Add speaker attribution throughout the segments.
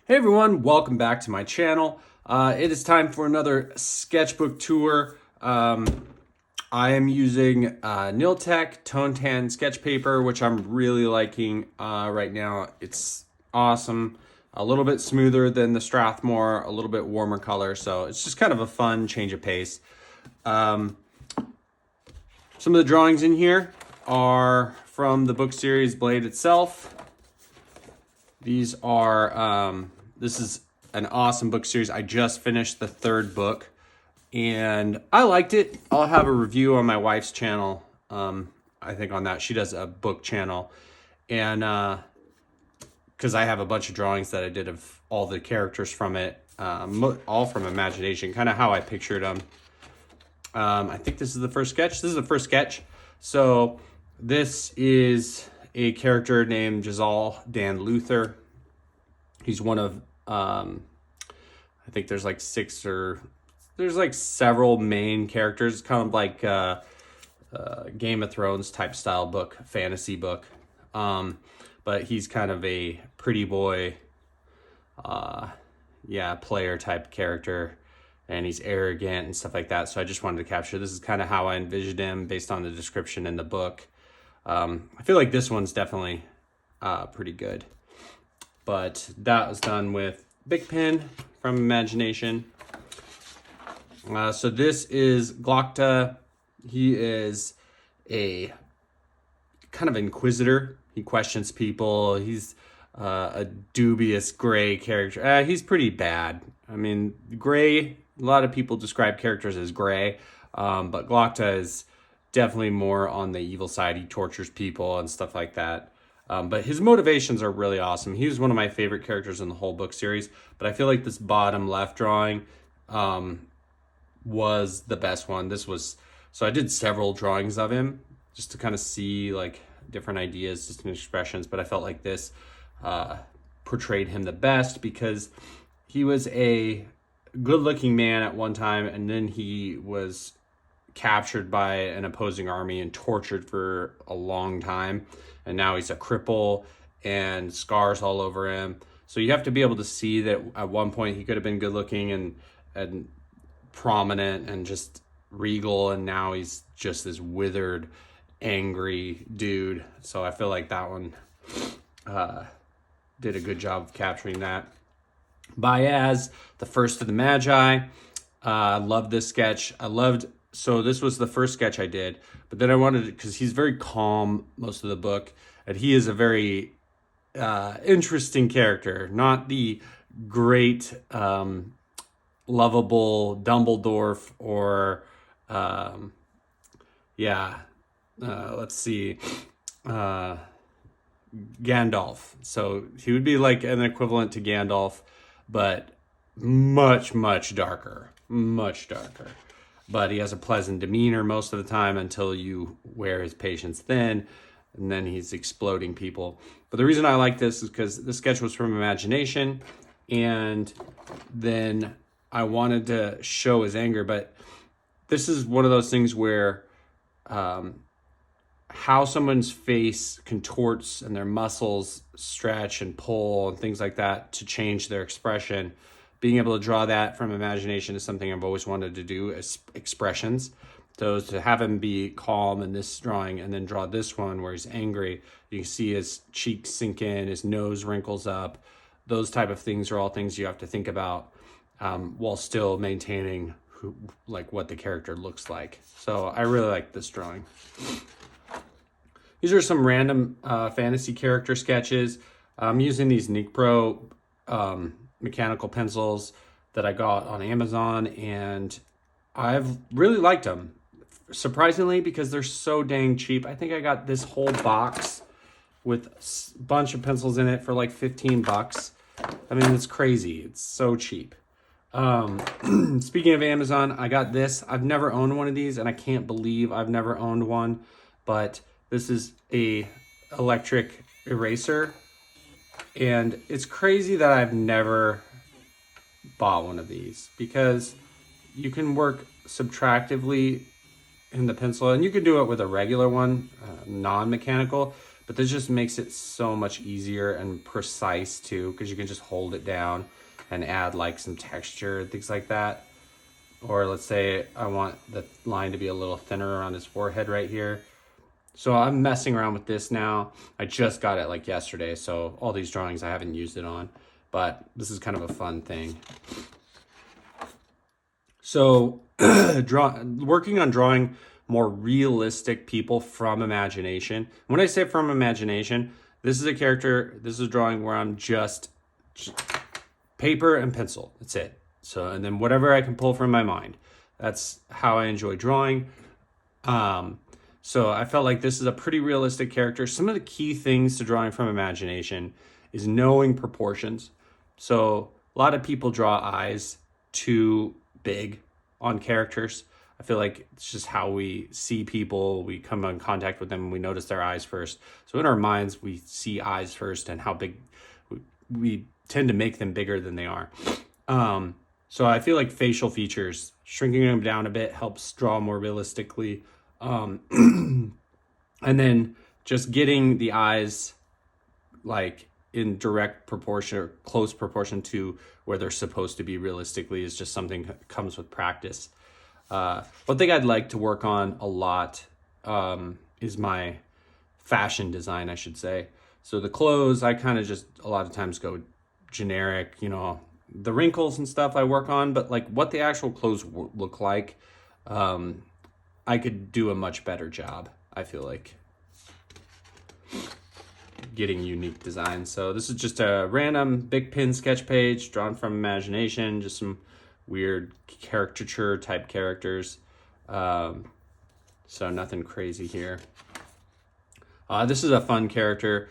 Speaker 1: Hey everyone, welcome back to my channel. It is time for another sketchbook tour. I am using Niltec Tone Tan sketch paper, which I'm really liking right now. It's awesome. A little bit smoother than the Strathmore, a little bit warmer color, so it's just kind of a fun change of pace. Some of the drawings in here are from the book series Blade itself. These are, this is an awesome book series. I just finished the third book and I liked it. I'll have a review on my wife's channel. I think on that, she does a book channel. And because I have a bunch of drawings that I did of all the characters from it, all from imagination, kind of how I pictured them. I think this is the first sketch. This is the first sketch. So this is a character named Jazal Dan Luther. He's one of, I think there's like there's like several main characters. It's kind of like Game of Thrones type style book, fantasy book. But he's kind of a pretty boy, player type character. And he's arrogant and stuff like that. So I just wanted to capture, this is kind of how I envisioned him based on the description in the book. I feel like this one's definitely pretty good. But that was done with Big Pen from Imagination. So this is Glockta. He is a kind of inquisitor. He questions people. He's a dubious gray character. He's pretty bad. I mean, gray, a lot of people describe characters as gray, but Glockta is definitely more on the evil side. He tortures people and stuff like that. But his motivations are really awesome. He was one of my favorite characters in the whole book series, but I feel like this bottom left drawing was the best one. So I did several drawings of him just to kind of see like different ideas, different expressions, but I felt like this portrayed him the best because he was a good-looking man at one time, and then he was captured by an opposing army and tortured for a long time, and now he's a cripple and scars all over him. So you have to be able to see that at one point he could have been good-looking and prominent and just regal, and now he's just this withered, angry dude. So I feel like that one did a good job of capturing that. Baez, the first of the Magi. I love this sketch. So this was the first sketch I did, but then I wanted to, because he's very calm most of the book, and he is a very interesting character, not the great, lovable Dumbledore or, let's see, Gandalf. So he would be like an equivalent to Gandalf, but much, much darker. But he has a pleasant demeanor most of the time until you wear his patience thin, and then he's exploding people. But the reason I like this is because the sketch was from Imagination, and then I wanted to show his anger, but this is one of those things where how someone's face contorts and their muscles stretch and pull and things like that to change their expression. Being able to draw that from Imagination is something I've always wanted to do, as expressions. So to have him be calm in this drawing and then draw this one where he's angry, you can see his cheeks sink in, his nose wrinkles up. Those type of things are all things you have to think about while still maintaining what the character looks like. So I really like this drawing. These are some random fantasy character sketches. I'm using these Nik-Pro mechanical pencils that I got on Amazon, and I've really liked them. Surprisingly, because they're so dang cheap. I think I got this whole box with a bunch of pencils in it for like 15 bucks. I mean, it's crazy. It's so cheap. Speaking of Amazon, I got this. I've never owned one of these, and I can't believe I've never owned one, but this is a electric eraser, and it's crazy that I've never bought one of these because you can work subtractively in the pencil, and you can do it with a regular one, non-mechanical, but this just makes it so much easier and precise too, because you can just hold it down and add like some texture and things like that. Or let's say I want the line to be a little thinner around his forehead right here. So I'm messing around with this now. I just got it like yesterday, so all these drawings I haven't used it on, but this is kind of a fun thing. So working on drawing more realistic people from imagination. When I say from imagination, this is a character, this is a drawing where I'm just paper and pencil. That's it. So, and then whatever I can pull from my mind. That's how I enjoy drawing. So I felt like this is a pretty realistic character. Some of the key things to drawing from imagination is knowing proportions. So a lot of people draw eyes too big on characters. I feel like it's just how we see people. We come in contact with them and we notice their eyes first. So in our minds, we see eyes first and how big we tend to make them bigger than they are. So I feel like facial features, shrinking them down a bit helps draw more realistically. And then just getting the eyes like in direct proportion or close proportion to where they're supposed to be realistically is just something that comes with practice. One thing I'd like to work on a lot is my fashion design, I should say. So the clothes, I kind of just a lot of times go generic, you know, the wrinkles and stuff I work on, but like what the actual clothes look like, I could do a much better job, I feel like, getting unique designs. So this is just a random big pen sketch page drawn from imagination, just some weird caricature type characters. So nothing crazy here. This is a fun character.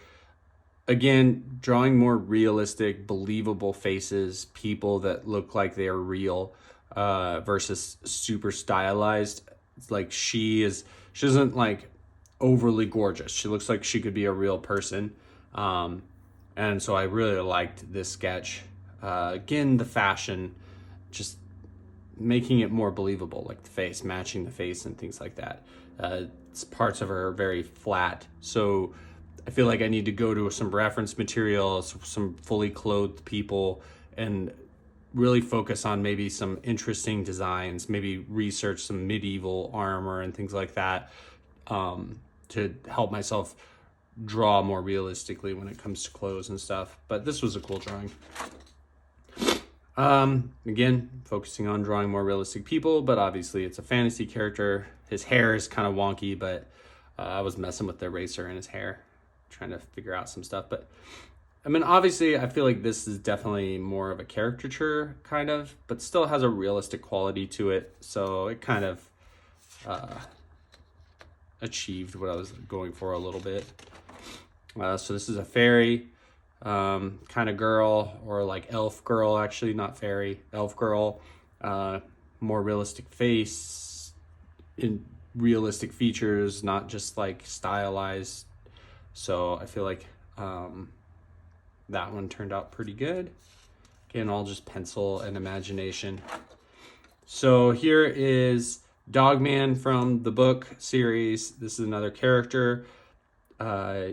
Speaker 1: Again, drawing more realistic, believable faces, people that look like they are real, versus super stylized. It's like she isn't like overly gorgeous. She looks like she could be a real person. And so I really liked this sketch. Again, the fashion, just making it more believable, like the face, matching the face and things like that. Parts of her are very flat. So I feel like I need to go to some reference material, some fully clothed people, and really focus on maybe some interesting designs, maybe research some medieval armor and things like that, to help myself draw more realistically when it comes to clothes and stuff. But this was a cool drawing. Again, focusing on drawing more realistic people, but obviously it's a fantasy character. His hair is kind of wonky, but I was messing with the eraser in his hair, trying to figure out some stuff. But I mean, obviously I feel like this is definitely more of a caricature kind of, but still has a realistic quality to it. So it kind of achieved what I was going for a little bit. So this is a fairy kind of girl, or like elf girl, actually, not fairy, elf girl. More realistic face, in realistic features, not just like stylized. So I feel like that one turned out pretty good. Again, all just pencil and imagination. So here is Dogman from the book series. This is another character.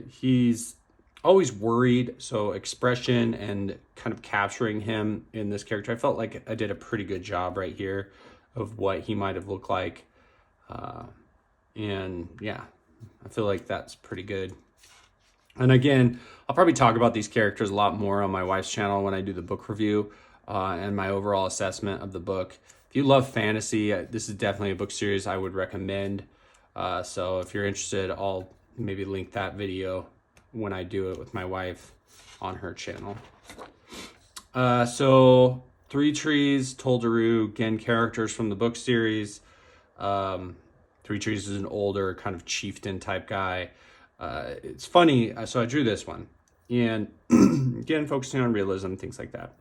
Speaker 1: He's always worried, so expression and kind of capturing him in this character, I felt like I did a pretty good job right here of what he might have looked like. And yeah, I feel like that's pretty good. And again, I'll probably talk about these characters a lot more on my wife's channel when I do the book review and my overall assessment of the book. If you love fantasy, this is definitely a book series I would recommend. So if you're interested, I'll maybe link that video when I do it with my wife on her channel. So Three Trees, Toldaroo, again, characters from the book series. Three Trees is an older kind of chieftain type guy. It's funny, so I drew this one, and again, focusing on realism, things like that.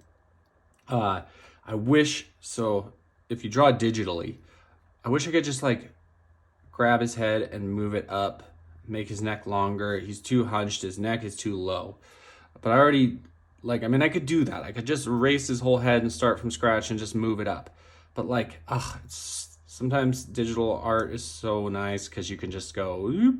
Speaker 1: I wish, so if you draw digitally, I wish I could just like grab his head and move it up, make his neck longer. He's too hunched, his neck is too low. But I already, like, I mean, I could do that. I could just erase his whole head and start from scratch and just move it up. But like, sometimes digital art is so nice because you can just go,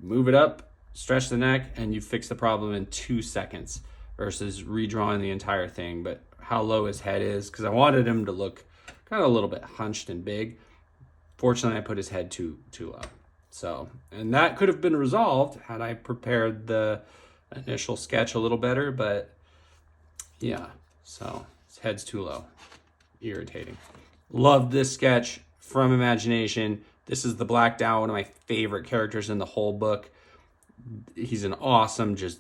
Speaker 1: move it up, stretch the neck, and you fix the problem in 2 seconds versus redrawing the entire thing. But how low his head is, because I wanted him to look kind of a little bit hunched and big. Fortunately, I put his head too low. So, and that could have been resolved had I prepared the initial sketch a little better, but yeah, so his head's too low. Irritating. Love this sketch from Imagination. This is the Black Dow, one of my favorite characters in the whole book. He's an awesome, just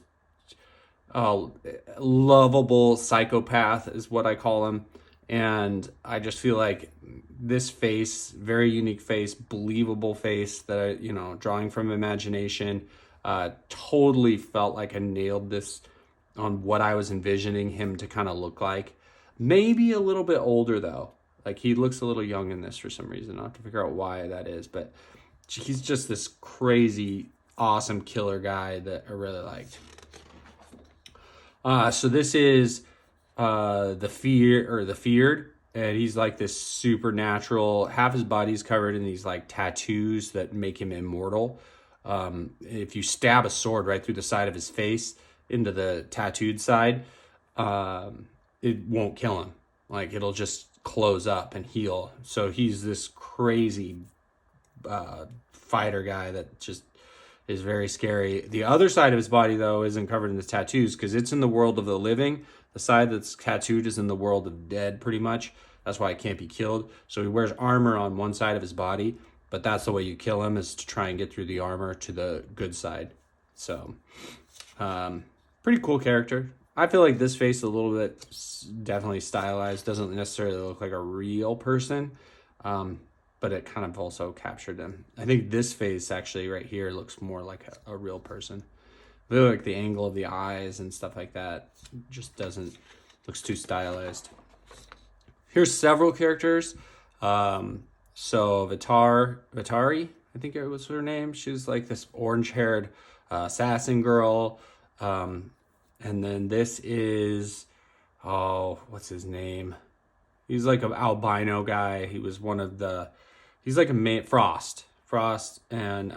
Speaker 1: lovable psychopath is what I call him. And I just feel like this face, very unique face, believable face that I, you know, drawing from Imagination, totally felt like I nailed this on what I was envisioning him to kind of look like. Maybe a little bit older though. Like he looks a little young in this for some reason. I'll have to figure out why that is, but he's just this crazy, awesome killer guy that I really liked. So this is the Feared, and he's like this supernatural. Half his body's covered in these like tattoos that make him immortal. If you stab a sword right through the side of his face into the tattooed side, it won't kill him. Like it'll just close up and heal. So he's this crazy fighter guy that just is very scary. The other side of his body though isn't covered in the tattoos because it's in the world of the living. The side that's tattooed is in the world of dead pretty much. That's why it can't be killed. So he wears armor on one side of his body, but that's the way you kill him, is to try and get through the armor to the good side. So pretty cool character. I feel like this face is a little bit definitely stylized. Doesn't necessarily look like a real person, but it kind of also captured him. I think this face actually right here looks more like a real person. I feel like the angle of the eyes and stuff like that just looks too stylized. Here's several characters. So Vitari, I think it was her name. She's like this orange-haired assassin girl. And then this is, what's his name? He's like an albino guy. He was one of the, he's like a Frost, and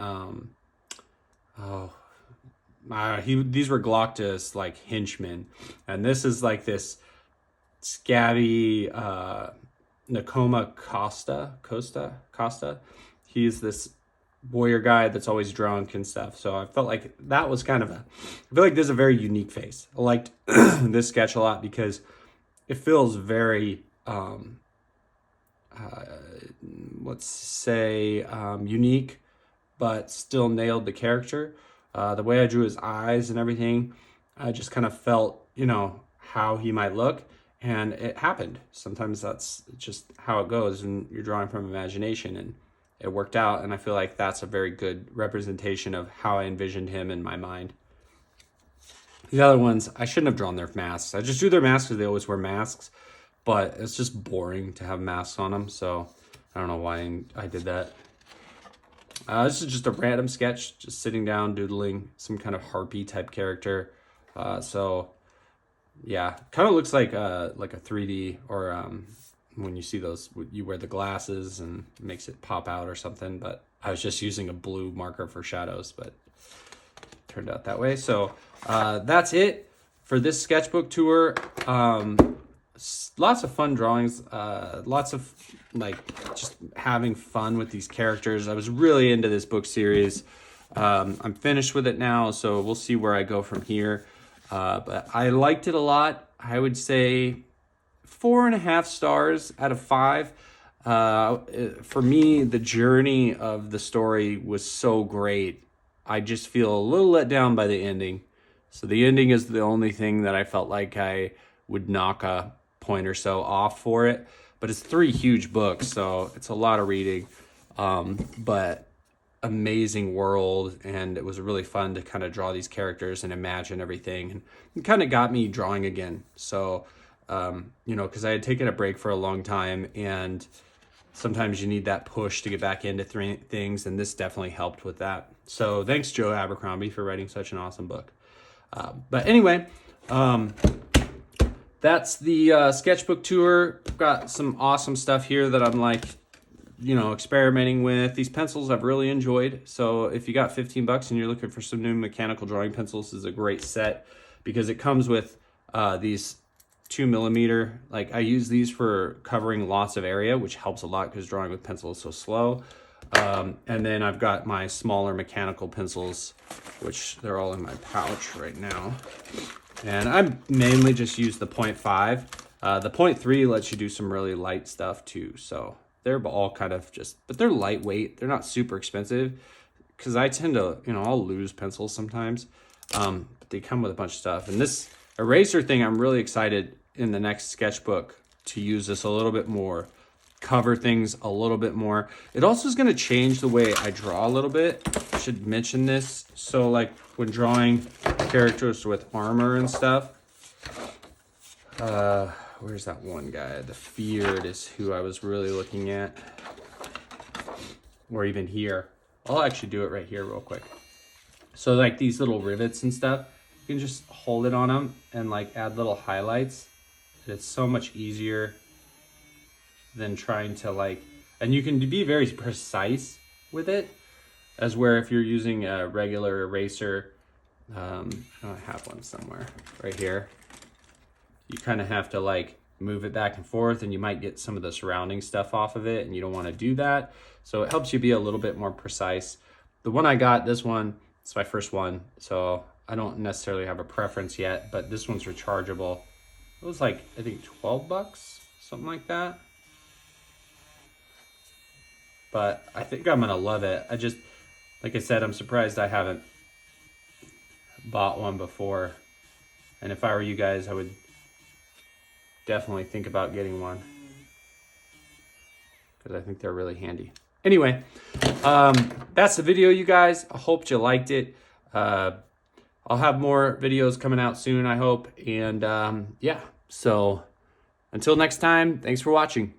Speaker 1: these were Gloctus like henchmen, and this is like this scabby Nakoma Costa. He's this warrior guy that's always drunk and stuff. So I felt like that was kind of I feel like this is a very unique face. I liked this sketch a lot because it feels very let's say unique, but still nailed the character. The way I drew his eyes and everything, I just kind of felt, you know, how he might look, and it happened. Sometimes that's just how it goes, and you're drawing from imagination, and it worked out, and I feel like that's a very good representation of how I envisioned him in my mind. The other ones, I shouldn't have drawn their masks. I just drew their masks because they always wear masks, but it's just boring to have masks on them, so I don't know why I did that. This is just a random sketch, just sitting down, doodling some kind of harpy type character. So yeah, kind of looks like a 3D, or when you see those, you wear the glasses and it makes it pop out or something. But I was just using a blue marker for shadows, but it turned out that way. So that's it for this sketchbook tour. Lots of fun drawings, lots of like just having fun with these characters. I was really into this book series. I'm finished with it now, so we'll see where I go from here. But I liked it a lot. I would say 4.5 stars out of 5. For me, the journey of the story was so great. I just feel a little let down by the ending. So the ending is the only thing that I felt like I would knock a point or so off for it. But it's 3 huge books, so it's a lot of reading. But amazing world, and it was really fun to kind of draw these characters and imagine everything, and it kind of got me drawing again. So you know, because I had taken a break for a long time, and sometimes you need that push to get back into things, and this definitely helped with that. So thanks, Joe Abercrombie, for writing such an awesome book. But anyway, that's the sketchbook tour. Got some awesome stuff here that I'm like experimenting with. These pencils I've really enjoyed. So if you got 15 bucks and you're looking for some new mechanical drawing pencils, this is a great set because it comes with these 2mm. Like I use these for covering lots of area, which helps a lot because drawing with pencil is so slow. And then I've got my smaller mechanical pencils, which they're all in my pouch right now. And I mainly just use the 0.5. The 0.3 lets you do some really light stuff too. So they're all kind of but they're lightweight. They're not super expensive because I tend to, I'll lose pencils sometimes. But they come with a bunch of stuff. And this eraser thing, I'm really excited in the next sketchbook to use this a little bit more, cover things a little bit more. It also is going to change the way I draw a little bit. I should mention this. So like when drawing characters with armor and stuff, where's that one guy? The Feared is who I was really looking at. Or even here. I'll actually do it right here real quick. So like these little rivets and stuff, you can just hold it on them and like add little highlights. It's so much easier than trying to and you can be very precise with it, as where if you're using a regular eraser, I have one somewhere right here. You kind of have to move it back and forth and you might get some of the surrounding stuff off of it and you don't want to do that. So it helps you be a little bit more precise. The one I got, this one, it's my first one. So I don't necessarily have a preference yet, but this one's rechargeable. It was I think 12 bucks, something like that. But I think I'm gonna love it. Like I said, I'm surprised I haven't bought one before. And if I were you guys, I would definitely think about getting one because I think they're really handy. Anyway, that's the video, you guys. I hope you liked it. I'll have more videos coming out soon, I hope. And yeah, so until next time, thanks for watching.